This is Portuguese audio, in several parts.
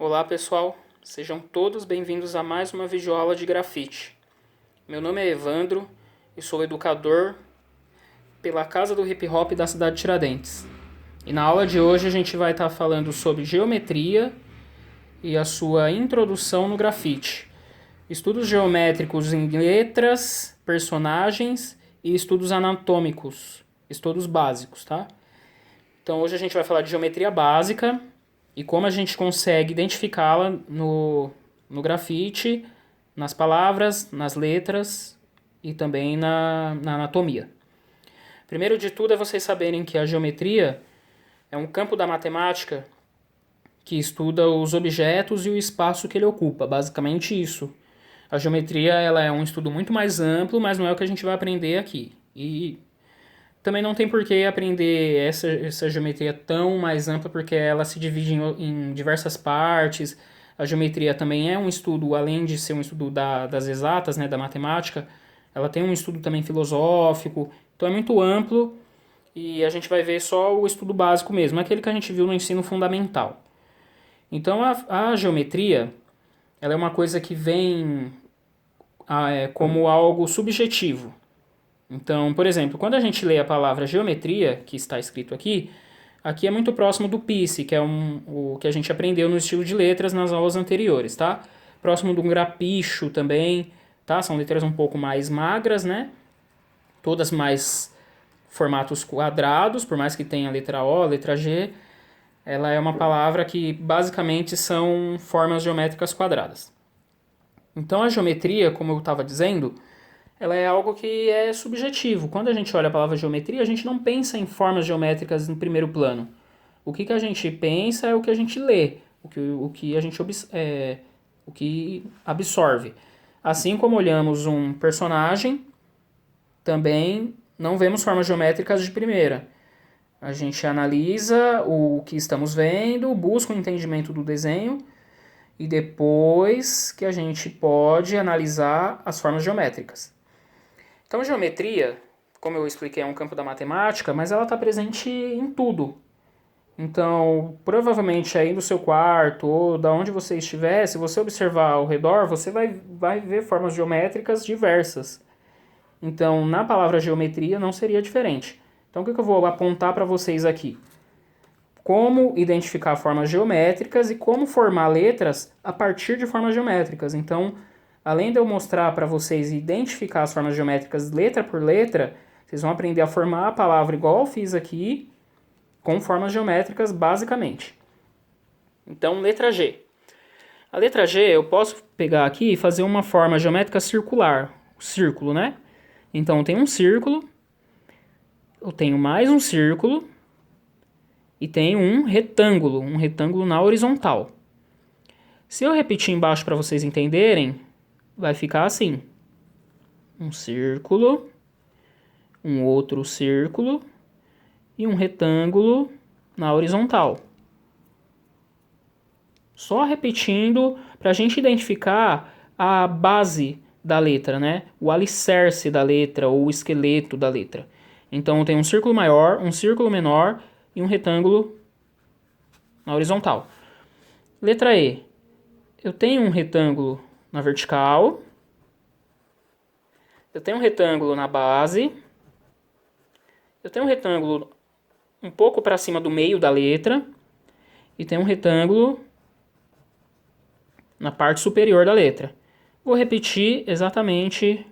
Olá pessoal, sejam todos bem-vindos a mais uma videoaula de grafite. Meu nome é Evandro e sou educador pela Casa do Hip Hop da cidade de Tiradentes. E na aula de hoje a gente vai estar falando sobre geometria e a sua introdução no grafite. Estudos geométricos em letras, personagens e estudos anatômicos, estudos básicos, tá? Então hoje a gente vai falar de geometria básica e como a gente consegue identificá-la no grafite, nas palavras, nas letras e também na anatomia. Primeiro de tudo é vocês saberem que a geometria é um campo da matemática que estuda os objetos e o espaço que ele ocupa, basicamente isso. A geometria ela é um estudo muito mais amplo, mas não é o que a gente vai aprender aqui. E também não tem por que aprender essa geometria tão mais ampla, porque ela se divide em diversas partes. A geometria também é um estudo, além de ser um estudo das exatas, né, da matemática, ela tem um estudo também filosófico, então é muito amplo e a gente vai ver só o estudo básico mesmo, aquele que a gente viu no ensino fundamental. Então a geometria, ela é uma coisa que vem como algo subjetivo. Então, por exemplo, quando a gente lê a palavra geometria, que está escrito aqui é muito próximo do Pisse, que é o que a gente aprendeu no estilo de letras nas aulas anteriores, tá? Próximo do grapicho também, tá? São letras um pouco mais magras, né? Todas mais formatos quadrados, por mais que tenha a letra O, a letra G, ela é uma palavra que basicamente são formas geométricas quadradas. Então a geometria, como eu estava dizendo, ela é algo que é subjetivo. Quando a gente olha a palavra geometria, a gente não pensa em formas geométricas no primeiro plano. O que a gente pensa é o que a gente lê, o que a gente o que absorve. Assim como olhamos um personagem, também não vemos formas geométricas de primeira. A gente analisa o que estamos vendo, busca o entendimento do desenho e depois que a gente pode analisar as formas geométricas. Então, geometria, como eu expliquei, é um campo da matemática, mas ela está presente em tudo. Então, provavelmente aí no seu quarto ou da onde você estiver, se você observar ao redor, você vai ver formas geométricas diversas. Então, na palavra geometria não seria diferente. Então, o que eu vou apontar para vocês aqui? Como identificar formas geométricas e como formar letras a partir de formas geométricas. Então, além de eu mostrar para vocês identificar as formas geométricas letra por letra, vocês vão aprender a formar a palavra igual eu fiz aqui, com formas geométricas basicamente. Então, letra G. A letra G eu posso pegar aqui e fazer uma forma geométrica circular, círculo, né? Então, eu tenho um círculo, eu tenho mais um círculo e tenho um retângulo na horizontal. Se eu repetir embaixo para vocês entenderem, vai ficar assim: um círculo, um outro círculo e um retângulo na horizontal. Só repetindo para a gente identificar a base da letra, né? O alicerce da letra ou o esqueleto da letra. Então eu tenho um círculo maior, um círculo menor e um retângulo na horizontal. Letra E. Eu tenho um retângulo na vertical. Eu tenho um retângulo na base. Eu tenho um retângulo um pouco para cima do meio da letra. E tenho um retângulo na parte superior da letra. Vou repetir exatamente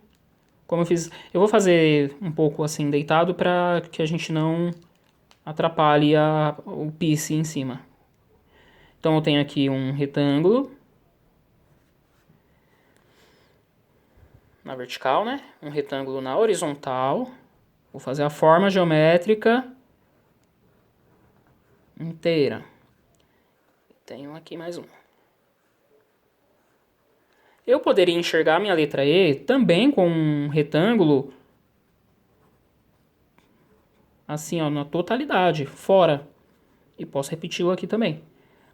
como eu fiz. Eu vou fazer um pouco assim deitado para que a gente não atrapalhe o pisse em cima. Então eu tenho aqui um retângulo na vertical, né? Um retângulo na horizontal. Vou fazer a forma geométrica inteira. Tenho aqui mais um. Eu poderia enxergar minha letra E também com um retângulo assim, ó, na totalidade, fora. E posso repeti-lo aqui também.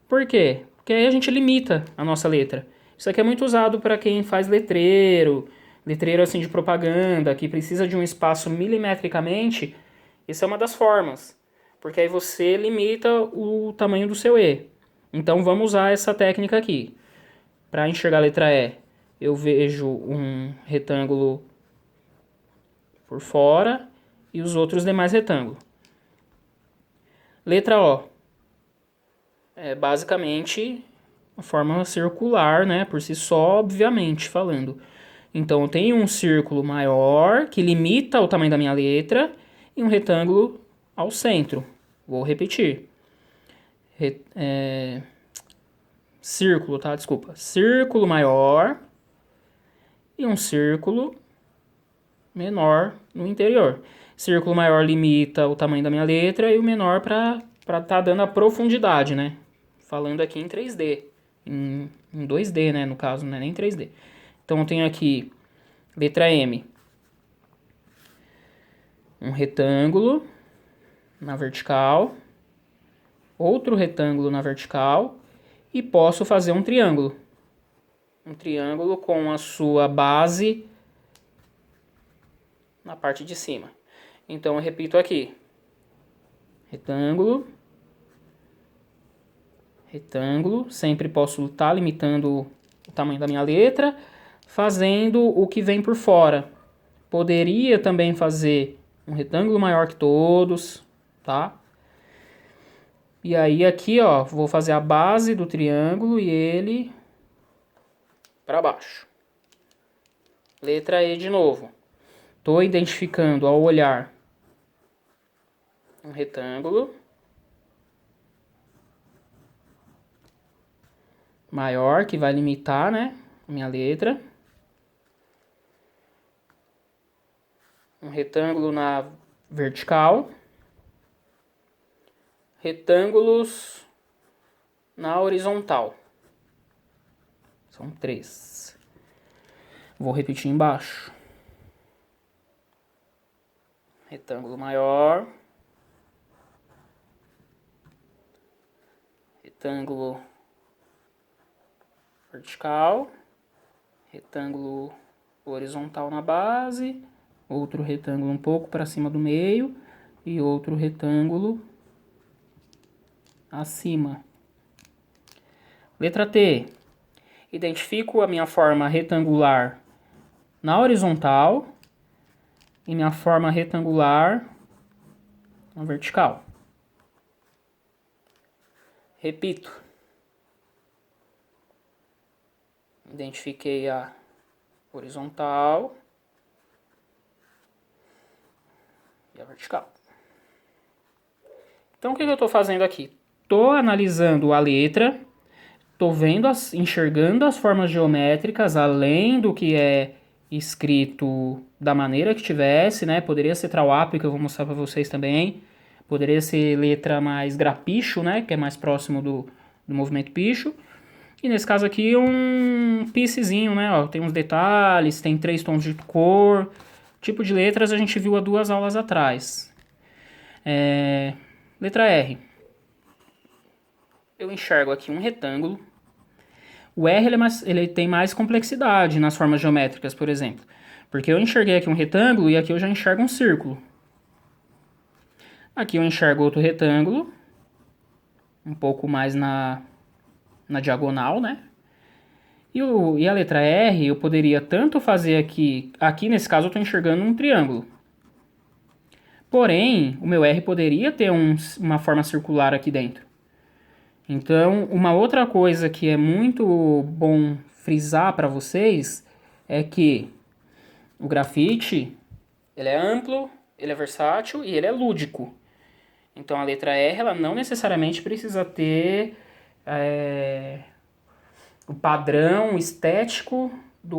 Por quê? Porque aí a gente limita a nossa letra. Isso aqui é muito usado para quem faz letreiro assim de propaganda, que precisa de um espaço milimetricamente. Isso é uma das formas, porque aí você limita o tamanho do seu E. Então vamos usar essa técnica aqui. Para enxergar a letra E, eu vejo um retângulo por fora e os outros demais retângulos. Letra O. É basicamente uma forma circular, né? Por si só, obviamente, falando. Então, eu tenho um círculo maior que limita o tamanho da minha letra e um retângulo ao centro. Vou repetir. Círculo, tá? Desculpa. Círculo maior e um círculo menor no interior. Círculo maior limita o tamanho da minha letra e o menor para tá dando a profundidade, né? Falando aqui em 3D. Em 2D, né? No caso, não é nem 3D. Então, eu tenho aqui, letra M. Um retângulo na vertical. Outro retângulo na vertical. E posso fazer um triângulo. Um triângulo com a sua base na parte de cima. Então, eu repito aqui. Retângulo. Retângulo. Sempre posso estar limitando o tamanho da minha letra, fazendo o que vem por fora. Poderia também fazer um retângulo maior que todos, tá? E aí aqui, ó, vou fazer a base do triângulo e ele para baixo. Letra E de novo. Estou identificando ao olhar um retângulo maior que vai limitar, né, a minha letra. Um retângulo na vertical. Retângulos na horizontal. São 3. Vou repetir embaixo. Retângulo maior. Retângulo vertical. Retângulo horizontal na base. Outro retângulo um pouco para cima do meio. E outro retângulo acima. Letra T. Identifico a minha forma retangular na horizontal e minha forma retangular na vertical. Repito. Identifiquei a horizontal e a vertical. Então, o que eu estou fazendo aqui? Estou analisando a letra, estou vendo, enxergando as formas geométricas, além do que é escrito da maneira que tivesse, né? Poderia ser trawap, que eu vou mostrar para vocês também. Poderia ser letra mais grapicho, né? Que é mais próximo do movimento picho. E nesse caso aqui, um piecezinho, né? Ó, tem uns detalhes, tem 3 tons de cor. Tipo de letras a gente viu há 2 aulas atrás. Letra R. Eu enxergo aqui um retângulo. O R ele tem mais complexidade nas formas geométricas, por exemplo. Porque eu enxerguei aqui um retângulo e aqui eu já enxergo um círculo. Aqui eu enxergo outro retângulo. Um pouco mais na diagonal, né? E a letra R eu poderia tanto fazer aqui... Aqui nesse caso eu estou enxergando um triângulo. Porém, o meu R poderia ter uma forma circular aqui dentro. Então, uma outra coisa que é muito bom frisar para vocês é que o grafite, ele é amplo, ele é versátil e ele é lúdico. Então, a letra R, ela não necessariamente precisa ter o padrão estético de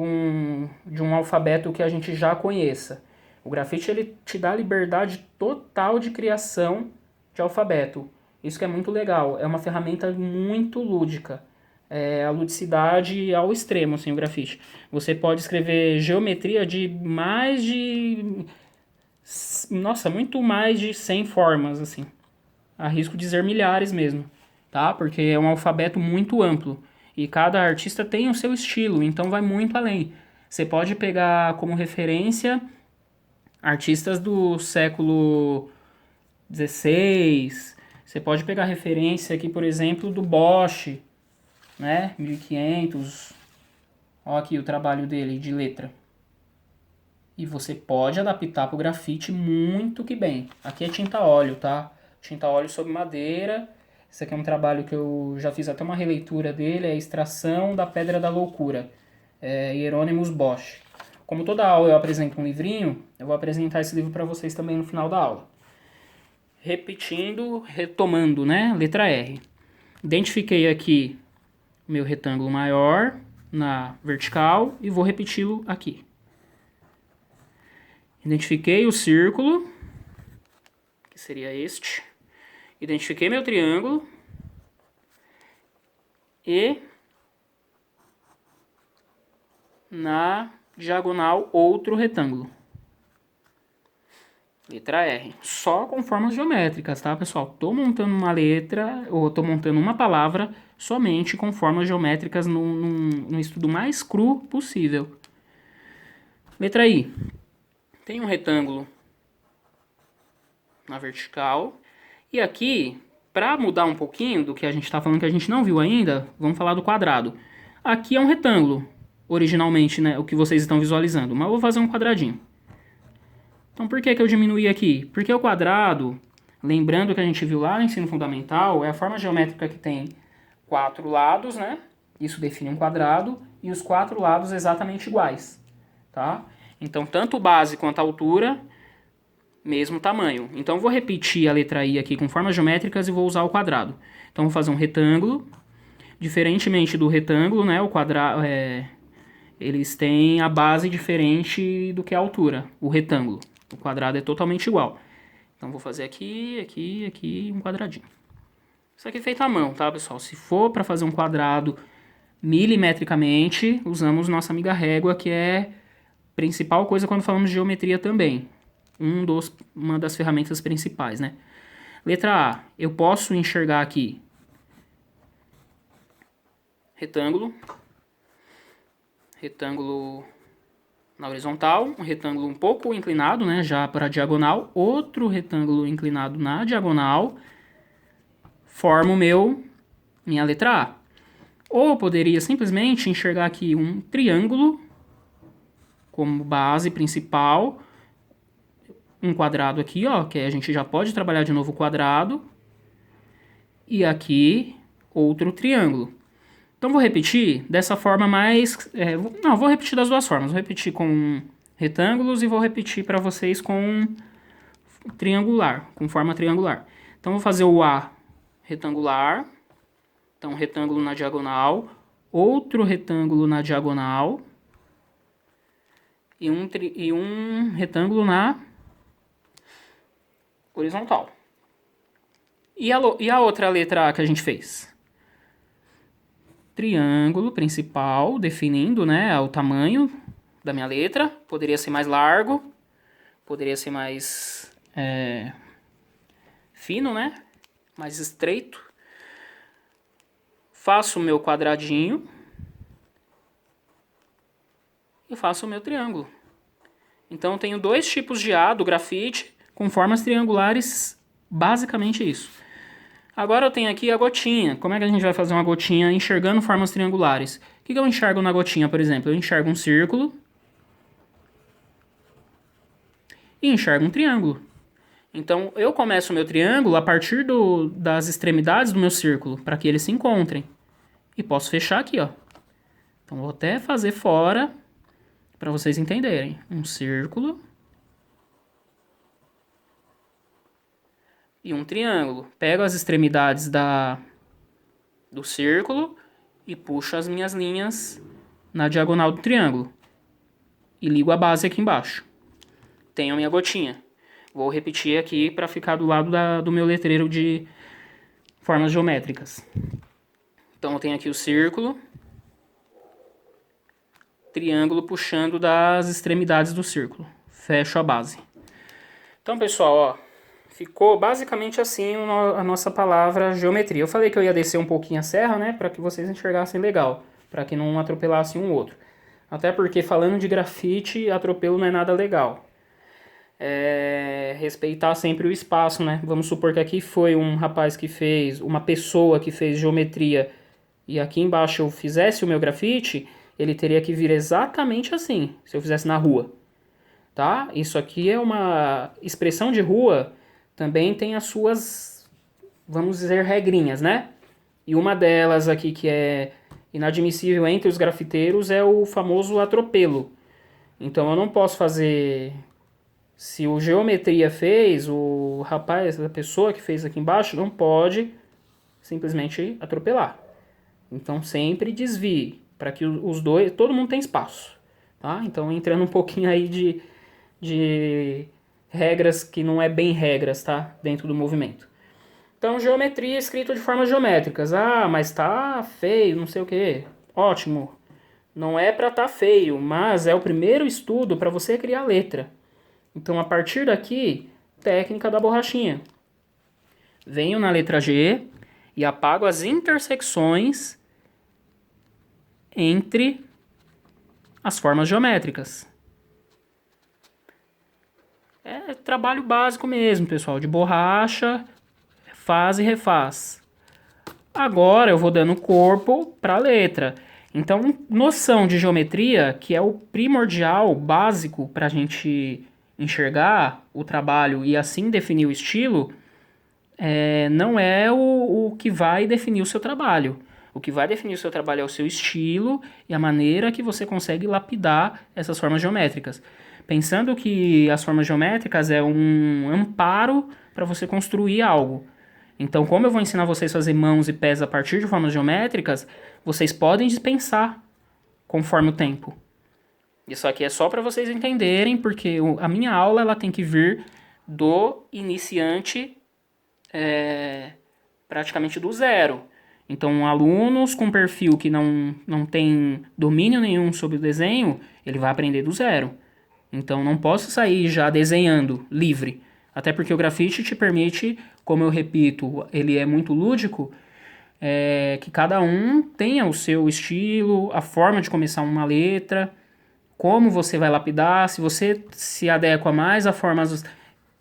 um alfabeto que a gente já conheça. O grafite, ele te dá liberdade total de criação de alfabeto. Isso que é muito legal. É uma ferramenta muito lúdica. É a ludicidade ao extremo, assim, o grafite. Você pode escrever geometria de mais de... Nossa, muito mais de 100 formas, assim. Arrisco dizer milhares mesmo, tá? Porque é um alfabeto muito amplo. E cada artista tem o seu estilo, então vai muito além. Você pode pegar como referência artistas do século XVI, Você pode pegar referência aqui, por exemplo, do Bosch, né? 1500. Olha aqui o trabalho dele de letra. E você pode adaptar para o grafite muito que bem. Aqui é tinta óleo, tá? Tinta óleo sobre madeira. Esse aqui é um trabalho que eu já fiz até uma releitura dele. É a Extração da Pedra da Loucura. É Hieronymus Bosch. Como toda aula eu apresento um livrinho, eu vou apresentar esse livro para vocês também no final da aula. Repetindo, retomando, né? Letra R. Identifiquei aqui meu retângulo maior na vertical e vou repeti-lo aqui. Identifiquei o círculo, que seria este. Identifiquei meu triângulo e na diagonal outro retângulo. Letra R. Só com formas geométricas, tá, pessoal? Tô montando uma letra, ou tô montando uma palavra somente com formas geométricas no estudo mais cru possível. Letra I. Tem um retângulo na vertical. E aqui, para mudar um pouquinho do que a gente está falando que a gente não viu ainda, vamos falar do quadrado. Aqui é um retângulo, originalmente, né, o que vocês estão visualizando, mas eu vou fazer um quadradinho. Então por que eu diminuí aqui? Porque o quadrado, lembrando que a gente viu lá no ensino fundamental, é a forma geométrica que tem 4 lados, né? Isso define um quadrado, e os 4 lados exatamente iguais, tá? Então tanto base quanto a altura, mesmo tamanho. Então eu vou repetir a letra I aqui com formas geométricas e vou usar o quadrado. Então vou fazer um retângulo. Diferentemente do retângulo, né, o quadrado, eles têm a base diferente do que a altura, o retângulo. O quadrado é totalmente igual. Então vou fazer aqui, aqui, aqui, um quadradinho. Isso aqui é feito à mão, tá, pessoal? Se for para fazer um quadrado milimetricamente, usamos nossa amiga régua, que é a principal coisa quando falamos de geometria também. Uma das ferramentas principais, né? Letra A. Eu posso enxergar aqui retângulo na horizontal, um retângulo um pouco inclinado, né, já para a diagonal, outro retângulo inclinado na diagonal, formo minha letra A. Ou eu poderia simplesmente enxergar aqui um triângulo como base principal, um quadrado aqui, ó, que a gente já pode trabalhar de novo o quadrado, e aqui outro triângulo. Então vou repetir dessa forma mais... não, vou repetir das duas formas. Vou repetir com retângulos e vou repetir para vocês com triangular, com forma triangular. Então vou fazer o A retangular. Então retângulo na diagonal, outro retângulo na diagonal e um retângulo na horizontal. E a outra letra A que a gente fez? Triângulo principal, definindo, né, o tamanho da minha letra. Poderia ser mais largo, poderia ser mais fino, né, mais estreito. Faço o meu quadradinho e faço o meu triângulo. Então eu tenho dois tipos de A do grafite com formas triangulares, basicamente isso. Agora eu tenho aqui a gotinha. Como é que a gente vai fazer uma gotinha enxergando formas triangulares? O que eu enxergo na gotinha, por exemplo? Eu enxergo um círculo e enxergo um triângulo. Então eu começo o meu triângulo a partir das extremidades do meu círculo, para que eles se encontrem. E posso fechar aqui, ó. Então vou até fazer fora, para vocês entenderem. Um círculo e um triângulo. Pego as extremidades do círculo e puxo as minhas linhas na diagonal do triângulo. E ligo a base aqui embaixo. Tenho a minha gotinha. Vou repetir aqui para ficar do lado do meu letreiro de formas geométricas. Então eu tenho aqui o círculo, triângulo puxando das extremidades do círculo. Fecho a base. Então, pessoal, ó, ficou basicamente assim a nossa palavra geometria. Eu falei que eu ia descer um pouquinho a serra, né, para que vocês enxergassem legal, para que não atropelasse um outro. Até porque falando de grafite, atropelo não é nada legal. respeitar sempre o espaço, né? Vamos supor que aqui foi um rapaz que fez, uma pessoa que fez geometria e aqui embaixo eu fizesse o meu grafite, ele teria que vir exatamente assim, se eu fizesse na rua, tá? Isso aqui é uma expressão de rua, também tem as suas, vamos dizer, regrinhas, né? E uma delas aqui que é inadmissível entre os grafiteiros é o famoso atropelo. Então eu não posso fazer. Se o geometria fez, o rapaz, a pessoa que fez aqui embaixo, não pode simplesmente atropelar. Então sempre desvie, para que os dois, todo mundo tem espaço, tá? Então entrando um pouquinho aí de regras que não é bem regras, tá? Dentro do movimento. Então geometria é escrito de formas geométricas. Ah, mas tá feio, não sei o que. Ótimo. Não é para tá feio, mas é o primeiro estudo para você criar letra. Então a partir daqui, técnica da borrachinha. Venho na letra G e apago as intersecções entre as formas geométricas. É trabalho básico mesmo, pessoal, de borracha, faz e refaz. Agora eu vou dando corpo para a letra. Então, noção de geometria, que é o primordial, básico para a gente enxergar o trabalho e assim definir o estilo, não é o que vai definir o seu trabalho. O que vai definir o seu trabalho é o seu estilo e a maneira que você consegue lapidar essas formas geométricas. Pensando que as formas geométricas é um amparo para você construir algo. Então, como eu vou ensinar vocês a fazer mãos e pés a partir de formas geométricas, vocês podem dispensar conforme o tempo. Isso aqui é só para vocês entenderem, porque a minha aula ela tem que vir do iniciante praticamente do zero. Então, alunos com perfil que não tem domínio nenhum sobre o desenho, ele vai aprender do zero. Então, não posso sair já desenhando livre. Até porque o grafite te permite, como eu repito, ele é muito lúdico, que cada um tenha o seu estilo, a forma de começar uma letra, como você vai lapidar, se você se adequa mais a formas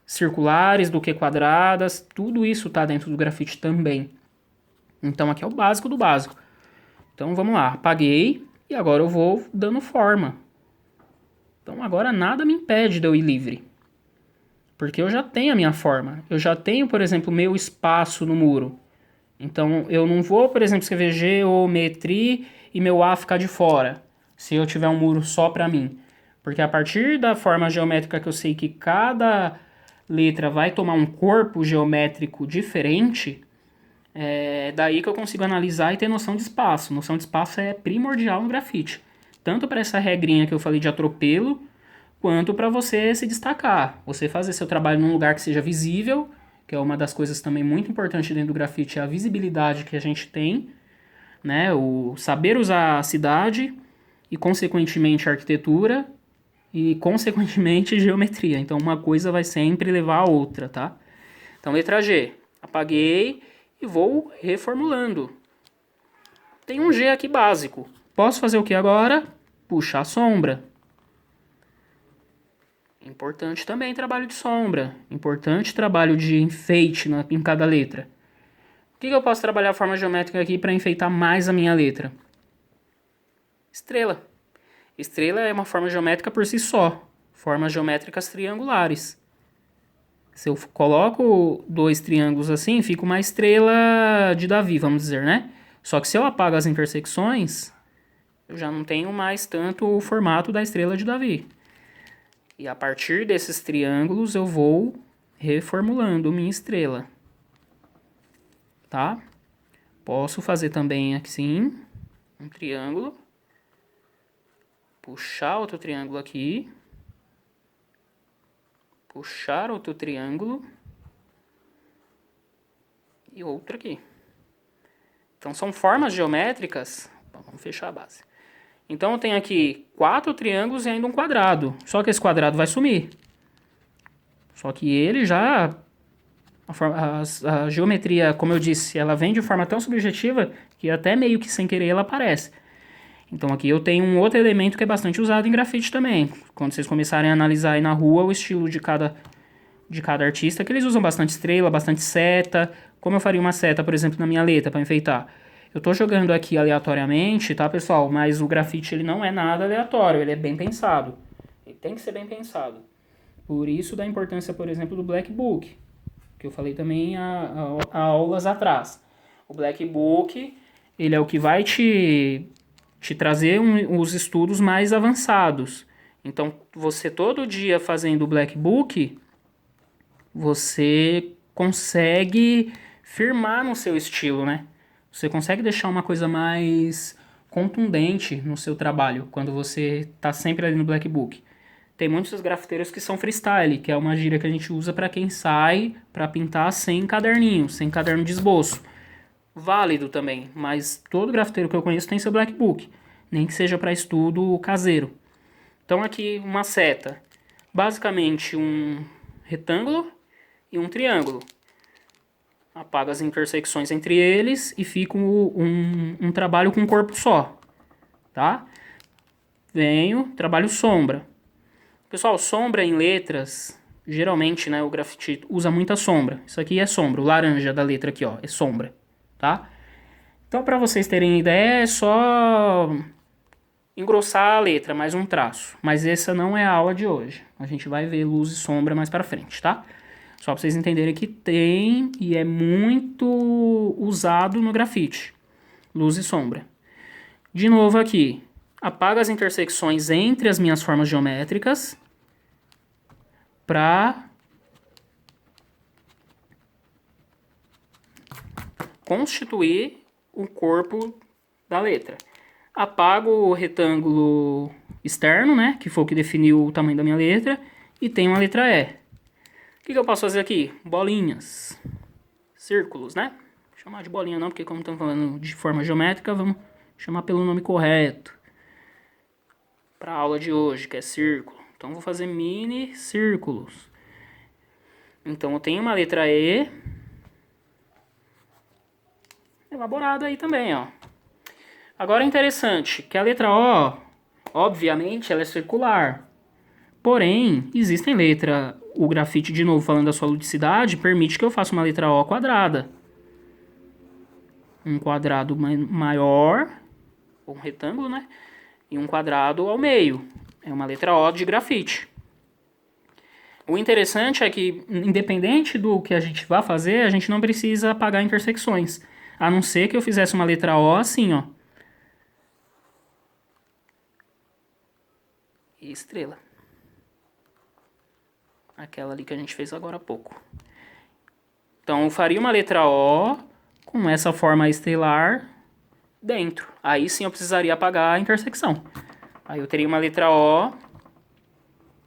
circulares do que quadradas, tudo isso está dentro do grafite também. Então aqui é o básico do básico. Então vamos lá, apaguei e agora eu vou dando forma. Então agora nada me impede de eu ir livre. Porque eu já tenho a minha forma. Eu já tenho, por exemplo, o meu espaço no muro. Então eu não vou, por exemplo, escrever geometria e meu A ficar de fora. Se eu tiver um muro só para mim. Porque a partir da forma geométrica que eu sei que cada letra vai tomar um corpo geométrico diferente, é daí que eu consigo analisar e ter noção de espaço. Noção de espaço é primordial no grafite. Tanto para essa regrinha que eu falei de atropelo, quanto para você se destacar. Você fazer seu trabalho num lugar que seja visível, que é uma das coisas também muito importantes dentro do grafite, é a visibilidade que a gente tem, né? O saber usar a cidade e, consequentemente, a arquitetura e, consequentemente, geometria. Então, uma coisa vai sempre levar a outra, tá? Então, letra G. Apaguei e vou reformulando. Tem um G aqui básico. Posso fazer o que agora? Puxar a sombra. Importante também trabalho de sombra. Importante trabalho de enfeite em cada letra. O que eu posso trabalhar a forma geométrica aqui para enfeitar mais a minha letra? Estrela. Estrela é uma forma geométrica por si só. Formas geométricas triangulares. Se eu coloco dois triângulos assim, fica uma estrela de Davi, vamos dizer, né? Só que se eu apago as intersecções, eu já não tenho mais tanto o formato da estrela de Davi. E a partir desses triângulos eu vou reformulando minha estrela. Tá? Posso fazer também assim, um triângulo. Puxar outro triângulo aqui. Puxar outro triângulo. E outro aqui. Então são formas geométricas. Vamos fechar a base. Então eu tenho aqui 4 triângulos e ainda um quadrado. Só que esse quadrado vai sumir. Só que ele já... A geometria, como eu disse, ela vem de forma tão subjetiva que até meio que sem querer ela aparece. Então aqui eu tenho um outro elemento que é bastante usado em grafite também. Quando vocês começarem a analisar aí na rua o estilo de cada artista, que eles usam bastante estrela, bastante seta. Como eu faria uma seta, por exemplo, na minha letra para enfeitar? Eu tô jogando aqui aleatoriamente, tá, pessoal? Mas o grafite ele não é nada aleatório, ele é bem pensado. Ele tem que ser bem pensado. Por isso da importância, por exemplo, do Black Book, que eu falei também há aulas atrás. O Black Book, ele é o que vai te trazer os estudos mais avançados. Então, você todo dia fazendo o Black Book, você consegue firmar no seu estilo, né? Você consegue deixar uma coisa mais contundente no seu trabalho quando você está sempre ali no Black Book. Tem muitos grafiteiros que são freestyle, que é uma gíria que a gente usa para quem sai para pintar sem caderninho, sem caderno de esboço. Válido também, mas todo grafiteiro que eu conheço tem seu Black Book, nem que seja para estudo caseiro. Então aqui uma seta, basicamente um retângulo e um triângulo. Apago as intersecções entre eles e fica um trabalho com um corpo só, tá? Venho, trabalho sombra. Pessoal, sombra em letras, geralmente, né, o grafite usa muita sombra. Isso aqui é sombra, o laranja da letra aqui, ó, é sombra, tá? Então, para vocês terem ideia, é só engrossar a letra, mais um traço. Mas essa não é a aula de hoje. A gente vai ver luz e sombra mais para frente, tá? Só para vocês entenderem que tem e é muito usado no grafite. Luz e sombra. De novo aqui. Apago as intersecções entre as minhas formas geométricas para constituir o corpo da letra. Apago o retângulo externo, né, que foi o que definiu o tamanho da minha letra, e tenho a letra E. O que eu posso fazer aqui? Bolinhas, círculos, né? Vou chamar de bolinha não, porque como estamos falando de forma geométrica, vamos chamar pelo nome correto. Para a aula de hoje, que é círculo. Então vou fazer mini círculos. Então eu tenho uma letra E elaborada aí também, ó. Agora é interessante que a letra O, obviamente, ela é circular. Porém, existem letras... O grafite, de novo, falando da sua ludicidade, permite que eu faça uma letra O quadrada. Um quadrado maior, ou um retângulo, né? E um quadrado ao meio. É uma letra O de grafite. O interessante é que, independente do que a gente vá fazer, a gente não precisa apagar intersecções. A não ser que eu fizesse uma letra O assim, ó. E estrela. Aquela ali que a gente fez agora há pouco. Então, eu faria uma letra O com essa forma estelar dentro. Aí sim eu precisaria apagar a intersecção. Aí eu teria uma letra O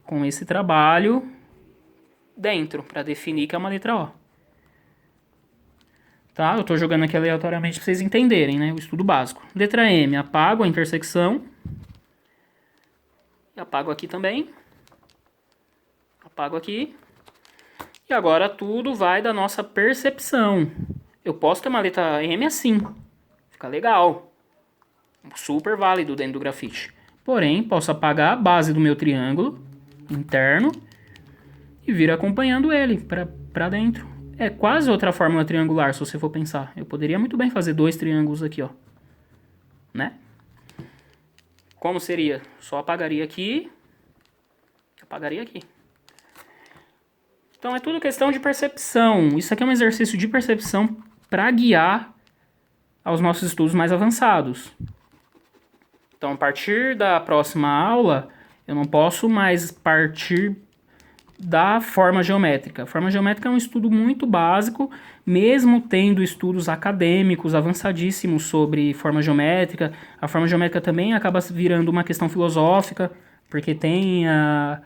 com esse trabalho dentro, para definir que é uma letra O. Tá? Eu estou jogando aqui aleatoriamente para vocês entenderem, né? O estudo básico. Letra M, apago a intersecção. E apago aqui também. Apago aqui. E agora tudo vai da nossa percepção. Eu posso ter uma letra M assim. Fica legal. Super válido dentro do grafite. Porém, posso apagar a base do meu triângulo interno e vir acompanhando ele para dentro. É quase outra fórmula triangular, se você for pensar. Eu poderia muito bem fazer 2 triângulos aqui, ó. Né? Como seria? Só apagaria aqui. Apagaria aqui. Então é tudo questão de percepção. Isso aqui é um exercício de percepção para guiar aos nossos estudos mais avançados. Então, a partir da próxima aula, eu não posso mais partir da forma geométrica. A forma geométrica é um estudo muito básico, mesmo tendo estudos acadêmicos avançadíssimos sobre forma geométrica. A forma geométrica também acaba virando uma questão filosófica, porque tem a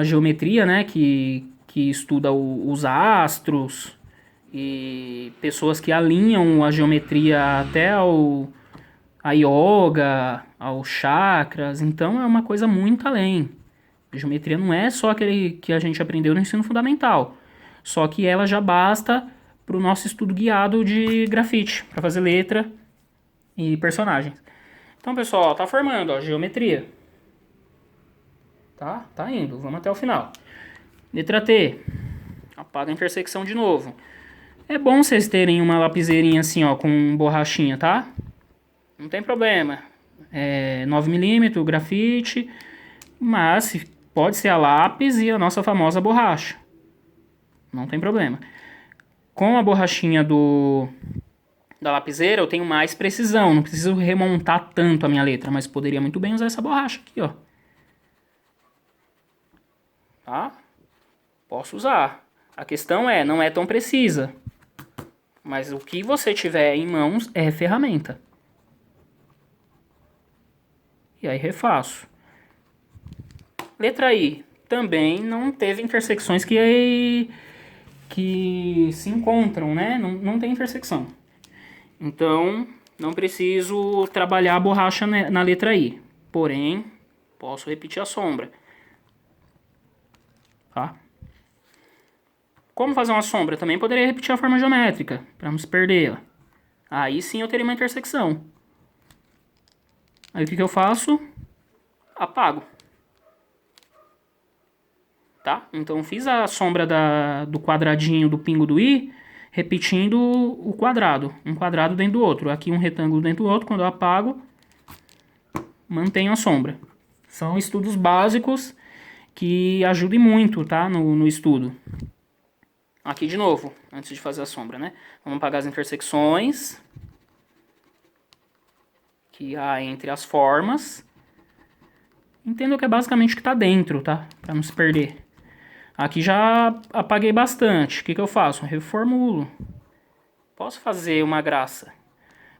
geometria, né, que estuda os astros e pessoas que alinham a geometria até a yoga, aos chakras. Então é uma coisa muito além. A geometria não é só aquele que a gente aprendeu no ensino fundamental. Só que ela já basta para o nosso estudo guiado de grafite, para fazer letra e personagens. Então, pessoal, ó, tá formando, ó, geometria. Tá indo. Vamos até o final. Letra T. Apaga a intersecção de novo. É bom vocês terem uma lapiseirinha assim, ó, com borrachinha, tá? Não tem problema. 9mm, grafite, mas pode ser a lápis e a nossa famosa borracha. Não tem problema. Com a borrachinha da lapiseira eu tenho mais precisão. Não preciso remontar tanto a minha letra, mas poderia muito bem usar essa borracha aqui, ó. Tá? Posso usar. A questão não é tão precisa. Mas o que você tiver em mãos é ferramenta. E aí refaço. Letra I. Também não teve intersecções que se encontram, né? Não tem intersecção. Então, não preciso trabalhar a borracha na letra I. Porém, posso repetir a sombra. Tá? Como fazer uma sombra? Também poderia repetir a forma geométrica, para não se perder. Aí sim eu teria uma intersecção. Aí o que eu faço? Apago. Tá? Então fiz a sombra do quadradinho do pingo do I, repetindo o quadrado. Um quadrado dentro do outro. Aqui um retângulo dentro do outro. Quando eu apago, mantenho a sombra. São estudos básicos que ajudem muito, tá? No estudo. Aqui de novo, antes de fazer a sombra, né? Vamos apagar as intersecções que há entre as formas. Entendo que é basicamente o que está dentro, tá? Para não se perder. Aqui já apaguei bastante. O que eu faço? Reformulo. Posso fazer uma graça.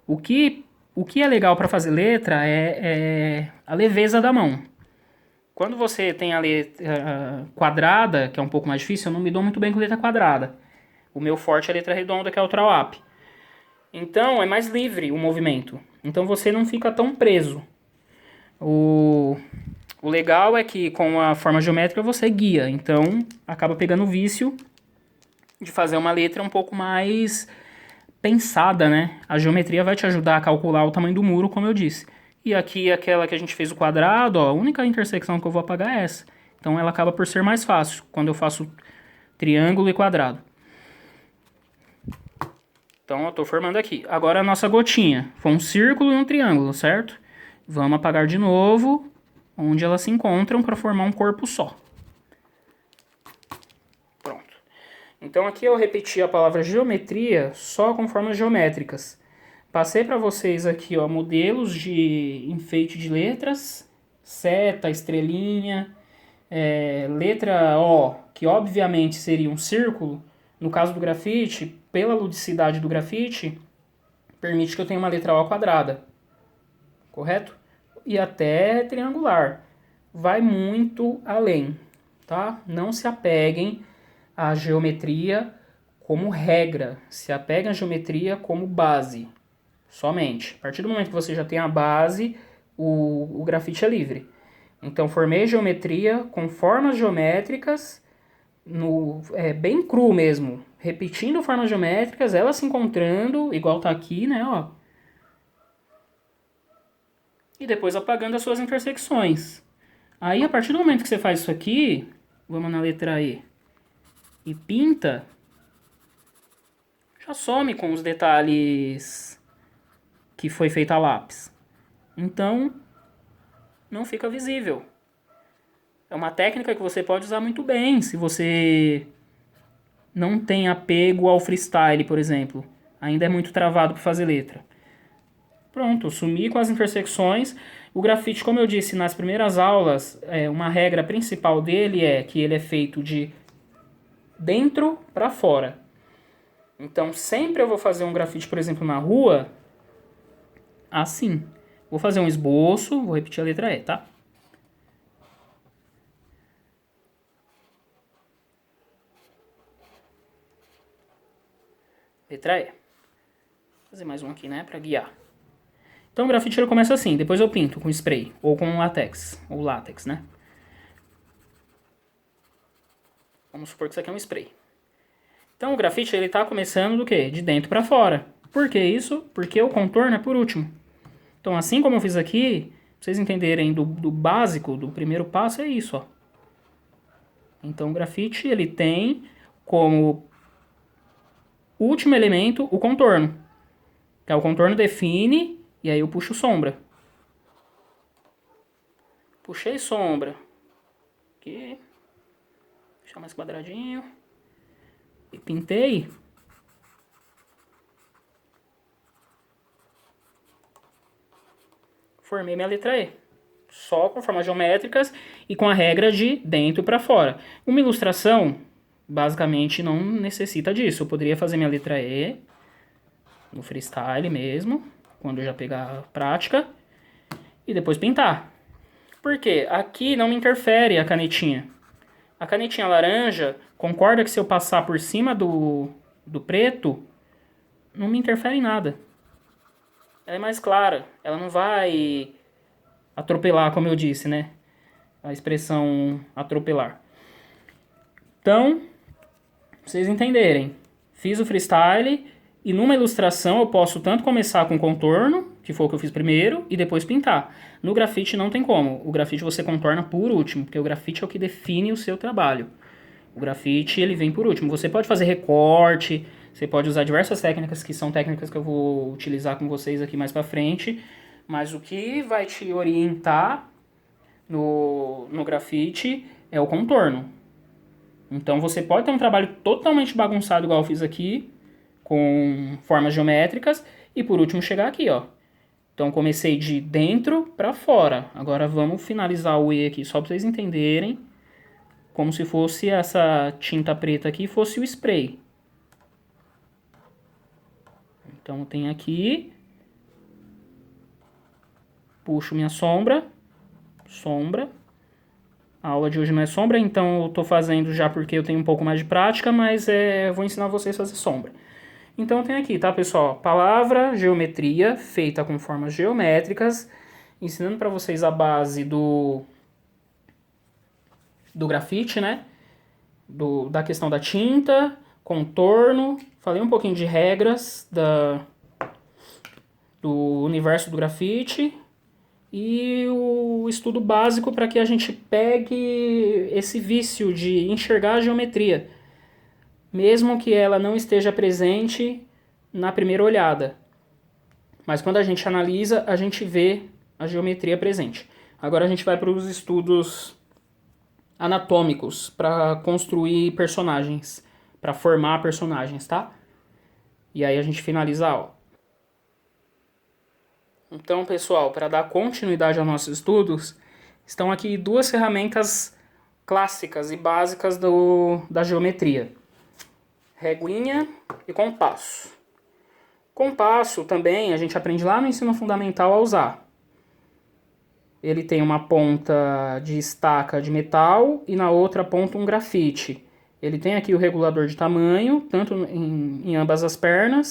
O que é legal para fazer letra é a leveza da mão. Quando você tem a letra quadrada, que é um pouco mais difícil, eu não me dou muito bem com letra quadrada. O meu forte é a letra redonda, que é o trawap. Então, é mais livre o movimento. Então, você não fica tão preso. O legal é que com a forma geométrica você guia. Então, acaba pegando o vício de fazer uma letra um pouco mais pensada, né? A geometria vai te ajudar a calcular o tamanho do muro, como eu disse. E aqui, aquela que a gente fez o quadrado, ó, a única intersecção que eu vou apagar é essa. Então, ela acaba por ser mais fácil quando eu faço triângulo e quadrado. Então, eu estou formando aqui. Agora, a nossa gotinha. Foi um círculo e um triângulo, certo? Vamos apagar de novo, onde elas se encontram para formar um corpo só. Pronto. Então, aqui eu repeti a palavra geometria só com formas geométricas. Passei para vocês aqui, ó, modelos de enfeite de letras, seta, estrelinha, letra O, que obviamente seria um círculo. No caso do grafite, pela ludicidade do grafite, permite que eu tenha uma letra O quadrada, correto? E até triangular. Vai muito além, tá? Não se apeguem à geometria como regra, se apeguem à geometria como base. Somente. A partir do momento que você já tem a base, o grafite é livre. Então, formei geometria com formas geométricas, bem cru mesmo. Repetindo formas geométricas, elas se encontrando, igual tá aqui, né? Ó. E depois apagando as suas intersecções. Aí, a partir do momento que você faz isso aqui, vamos na letra E, e pinta, já some com os detalhes que foi feita a lápis. Então, não fica visível. É uma técnica que você pode usar muito bem se você não tem apego ao freestyle, por exemplo. Ainda é muito travado para fazer letra. Pronto, sumi com as intersecções. O grafite, como eu disse nas primeiras aulas, uma regra principal dele é que ele é feito de dentro para fora. Então, sempre eu vou fazer um grafite, por exemplo, na rua, assim. Vou fazer um esboço, vou repetir a letra E, tá? Letra E. Vou fazer mais um aqui, né, pra guiar. Então o grafite ele começa assim, depois eu pinto com spray, ou com látex, né? Vamos supor que isso aqui é um spray. Então o grafite ele tá começando do quê? De dentro pra fora. Por que isso? Porque o contorno é por último. Então, assim como eu fiz aqui, pra vocês entenderem do básico, do primeiro passo, é isso, ó. Então, o grafite, ele tem como último elemento o contorno. Que é o contorno define, e aí eu puxo sombra. Puxei sombra. Aqui. Deixar mais quadradinho. E pintei. Formei minha letra E. Só com formas geométricas e com a regra de dentro para fora. Uma ilustração, basicamente, não necessita disso. Eu poderia fazer minha letra E no freestyle mesmo, quando eu já pegar a prática, e depois pintar. Por quê? Aqui não me interfere a canetinha. A canetinha laranja, concorda que se eu passar por cima do preto, não me interfere em nada. Ela é mais clara, ela não vai atropelar, como eu disse, né? A expressão atropelar. Então, pra vocês entenderem, fiz o freestyle e numa ilustração eu posso tanto começar com contorno, que foi o que eu fiz primeiro, e depois pintar. No grafite não tem como. O grafite você contorna por último, porque o grafite é o que define o seu trabalho. O grafite, ele vem por último. Você pode fazer recorte, você pode usar diversas técnicas, que são técnicas que eu vou utilizar com vocês aqui mais pra frente, mas o que vai te orientar no grafite é o contorno. Então você pode ter um trabalho totalmente bagunçado, igual eu fiz aqui, com formas geométricas, e por último chegar aqui, ó. Então comecei de dentro para fora. Agora vamos finalizar o E aqui, só para vocês entenderem, como se fosse essa tinta preta aqui, fosse o spray. Então tem aqui, puxo minha sombra, A aula de hoje não é sombra, então eu tô fazendo já porque eu tenho um pouco mais de prática, mas eu vou ensinar vocês a fazer sombra. Então tem aqui, tá, pessoal? Palavra, geometria, feita com formas geométricas, ensinando para vocês a base do grafite, né? Da questão da tinta, contorno, falei um pouquinho de regras do universo do grafite e o estudo básico para que a gente pegue esse vício de enxergar a geometria, mesmo que ela não esteja presente na primeira olhada. Mas quando a gente analisa, a gente vê a geometria presente. Agora a gente vai para os estudos anatômicos, para construir personagens, para formar personagens, tá? E aí a gente finaliza a aula. Então, pessoal, para dar continuidade aos nossos estudos, estão aqui duas ferramentas clássicas e básicas da geometria: reguinha e compasso. Compasso também a gente aprende lá no ensino fundamental a usar. Ele tem uma ponta de estaca de metal e na outra ponta um grafite. Ele tem aqui o regulador de tamanho, tanto em ambas as pernas,